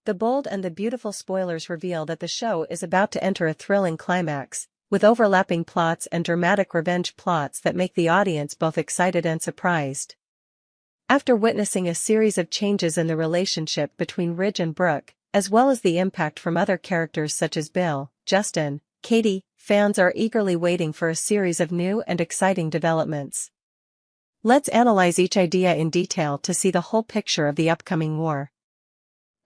The Bold and the Beautiful spoilers reveal that the show is about to enter a thrilling climax, with overlapping plots and dramatic revenge plots that make the audience both excited and surprised. After witnessing a series of changes in the relationship between Ridge and Brooke, as well as the impact from other characters such as Bill, Justin, Katie, fans are eagerly waiting for a series of new and exciting developments. Let's analyze each idea in detail to see the whole picture of the upcoming war.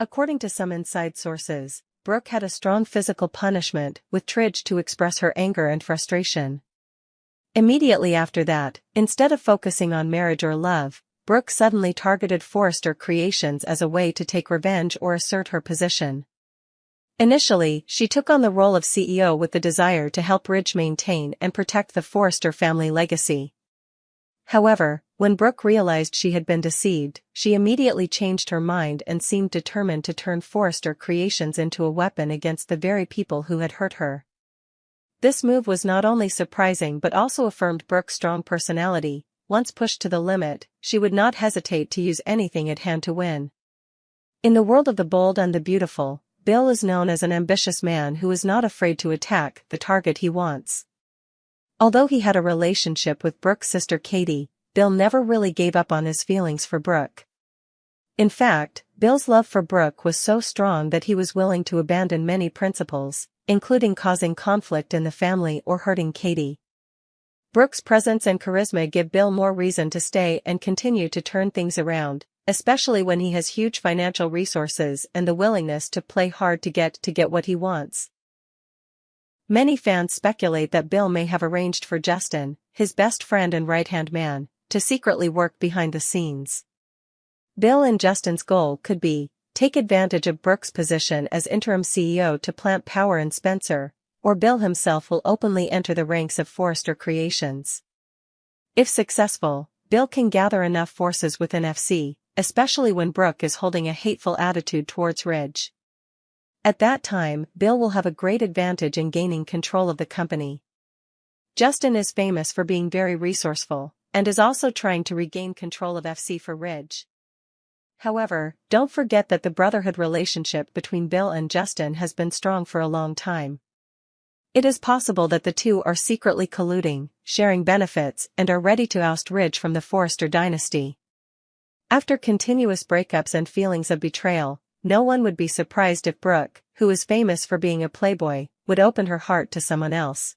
According to some inside sources, Brooke had a strong physical punishment with Ridge to express her anger and frustration. Immediately after that, instead of focusing on marriage or love, Brooke suddenly targeted Forrester Creations as a way to take revenge or assert her position. Initially, she took on the role of CEO with the desire to help Ridge maintain and protect the Forrester family legacy. However, when Brooke realized she had been deceived, she immediately changed her mind and seemed determined to turn Forrester Creations into a weapon against the very people who had hurt her. This move was not only surprising but also affirmed Brooke's strong personality. Once pushed to the limit, she would not hesitate to use anything at hand to win. In the world of the Bold and the Beautiful, Bill is known as an ambitious man who is not afraid to attack the target he wants. Although he had a relationship with Brooke's sister Katie, Bill never really gave up on his feelings for Brooke. In fact, Bill's love for Brooke was so strong that he was willing to abandon many principles, including causing conflict in the family or hurting Katie. Brooke's presence and charisma give Bill more reason to stay and continue to turn things around, especially when he has huge financial resources and the willingness to play hard to get what he wants. Many fans speculate that Bill may have arranged for Justin, his best friend and right-hand man, to secretly work behind the scenes. Bill and Justin's goal could be, take advantage of Brooke's position as interim CEO to plant power in Spencer, or Bill himself will openly enter the ranks of Forrester Creations. If successful, Bill can gather enough forces within FC, especially when Brooke is holding a hateful attitude towards Ridge. At that time, Bill will have a great advantage in gaining control of the company. Justin is famous for being very resourceful, and is also trying to regain control of FC for Ridge. However, don't forget that the brotherhood relationship between Bill and Justin has been strong for a long time. It is possible that the two are secretly colluding, sharing benefits, and are ready to oust Ridge from the Forrester dynasty. After continuous breakups and feelings of betrayal, no one would be surprised if Brooke, who is famous for being a playboy, would open her heart to someone else.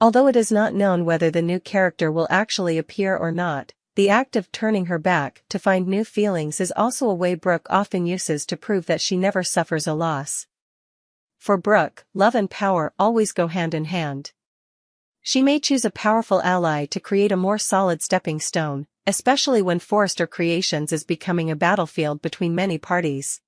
Although it is not known whether the new character will actually appear or not, the act of turning her back to find new feelings is also a way Brooke often uses to prove that she never suffers a loss. For Brooke, love and power always go hand in hand. She may choose a powerful ally to create a more solid stepping stone, especially when Forrester Creations is becoming a battlefield between many parties.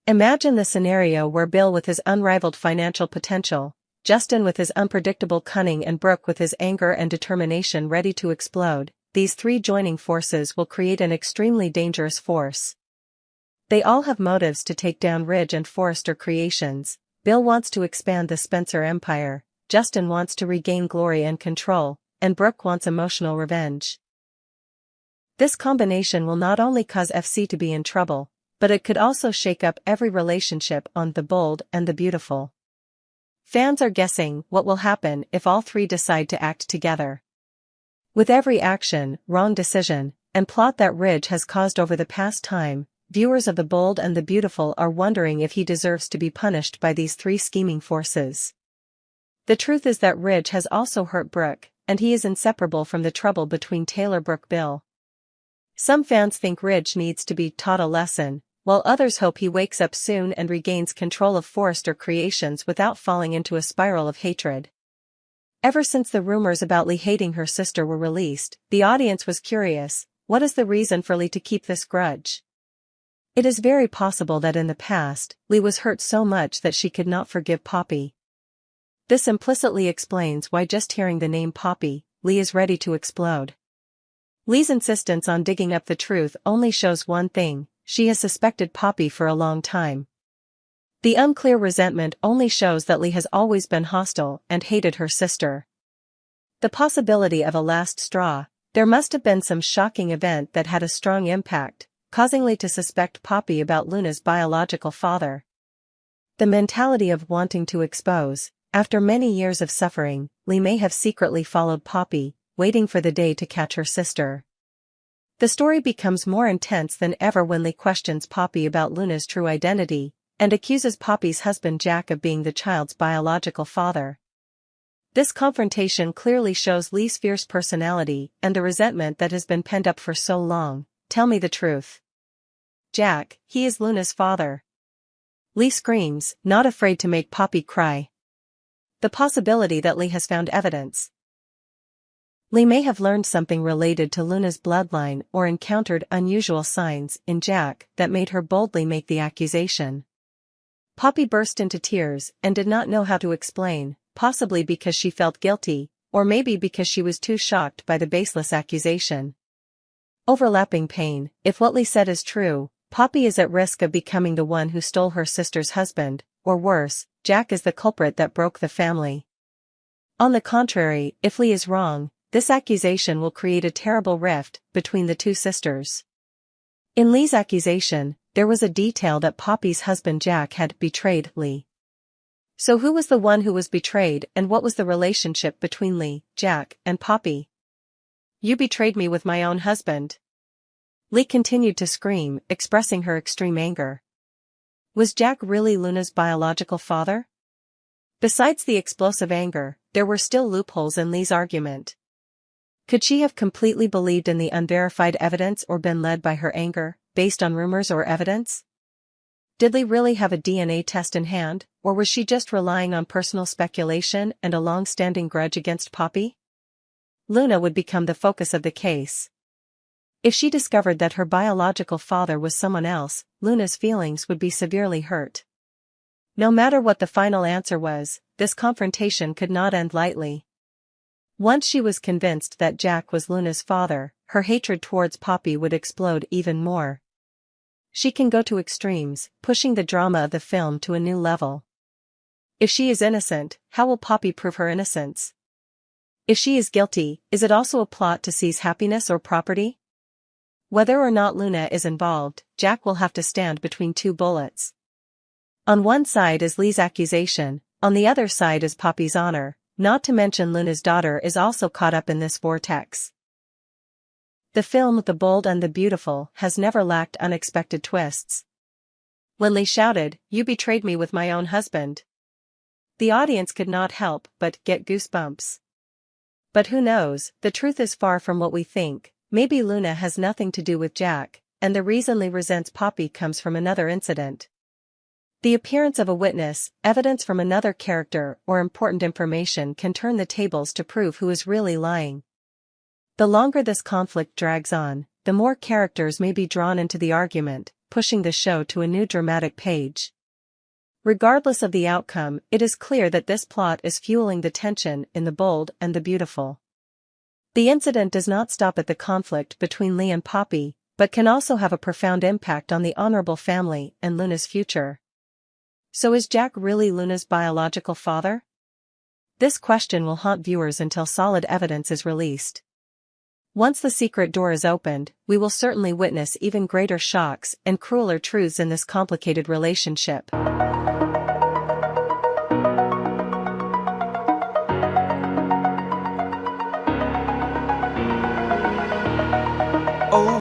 Imagine the scenario where Bill with his unrivaled financial potential, Justin with his unpredictable cunning and Brooke with his anger and determination ready to explode. These three joining forces will create an extremely dangerous force. They all have motives to take down Ridge and Forrester Creations. Bill wants to expand the Spencer empire, Justin wants to regain glory and control, and Brooke wants emotional revenge. This combination will not only cause FC to be in trouble, but it could also shake up every relationship on The Bold and the Beautiful. Fans are guessing what will happen if all three decide to act together. With every action, wrong decision, and plot that Ridge has caused over the past time, viewers of The Bold and the Beautiful are wondering if he deserves to be punished by these three scheming forces. The truth is that Ridge has also hurt Brooke, and he is inseparable from the trouble between Taylor-Brooke-Bill. Some fans think Ridge needs to be taught a lesson, while others hope he wakes up soon and regains control of Forrester Creations without falling into a spiral of hatred. Ever since the rumors about Lee hating her sister were released, the audience was curious, what is the reason for Lee to keep this grudge? It is very possible that in the past, Lee was hurt so much that she could not forgive Poppy. This implicitly explains why just hearing the name Poppy, Lee is ready to explode. Lee's insistence on digging up the truth only shows one thing: she has suspected Poppy for a long time. The unclear resentment only shows that Lee has always been hostile and hated her sister. The possibility of a last straw: there must have been some shocking event that had a strong impact, causing Lee to suspect Poppy about Luna's biological father. The mentality of wanting to expose. After many years of suffering, Lee may have secretly followed Poppy, waiting for the day to catch her sister. The story becomes more intense than ever when Lee questions Poppy about Luna's true identity, and accuses Poppy's husband Jack of being the child's biological father. This confrontation clearly shows Lee's fierce personality and the resentment that has been pent up for so long. Tell me the truth. Jack, he is Luna's father. Lee screams, not afraid to make Poppy cry. The possibility that Lee has found evidence. Lee may have learned something related to Luna's bloodline or encountered unusual signs in Jack that made her boldly make the accusation. Poppy burst into tears and did not know how to explain, possibly because she felt guilty, or maybe because she was too shocked by the baseless accusation. Overlapping pain. If what Lee said is true, Poppy is at risk of becoming the one who stole her sister's husband, or worse, Jack is the culprit that broke the family. On the contrary, if Lee is wrong, this accusation will create a terrible rift between the two sisters. In Lee's accusation, there was a detail that Poppy's husband Jack had betrayed Lee. So who was the one who was betrayed, and what was the relationship between Lee, Jack, and Poppy? You betrayed me with my own husband. Lee continued to scream, expressing her extreme anger. Was Jack really Luna's biological father? Besides the explosive anger, there were still loopholes in Lee's argument. Could she have completely believed in the unverified evidence or been led by her anger, based on rumors or evidence? Did Lee really have a DNA test in hand, or was she just relying on personal speculation and a long-standing grudge against Poppy? Luna would become the focus of the case. If she discovered that her biological father was someone else, Luna's feelings would be severely hurt. No matter what the final answer was, this confrontation could not end lightly. Once she was convinced that Jack was Luna's father, her hatred towards Poppy would explode even more. She can go to extremes, pushing the drama of the film to a new level. If she is innocent, how will Poppy prove her innocence? If she is guilty, is it also a plot to seize happiness or property? Whether or not Luna is involved, Jack will have to stand between two bullets. On one side is Lee's accusation, on the other side is Poppy's honor, not to mention Luna's daughter is also caught up in this vortex. The film The Bold and the Beautiful has never lacked unexpected twists. When Lee shouted, "You betrayed me with my own husband," the audience could not help but get goosebumps. But who knows, the truth is far from what we think. Maybe Luna has nothing to do with Jack, and the reason Lee resents Poppy comes from another incident. The appearance of a witness, evidence from another character, or important information can turn the tables to prove who is really lying. The longer this conflict drags on, the more characters may be drawn into the argument, pushing the show to a new dramatic page. Regardless of the outcome, it is clear that this plot is fueling the tension in The Bold and the Beautiful. The incident does not stop at the conflict between Lee and Poppy, but can also have a profound impact on the honorable family and Luna's future. So is Jack really Luna's biological father? This question will haunt viewers until solid evidence is released. Once the secret door is opened, we will certainly witness even greater shocks and crueler truths in this complicated relationship.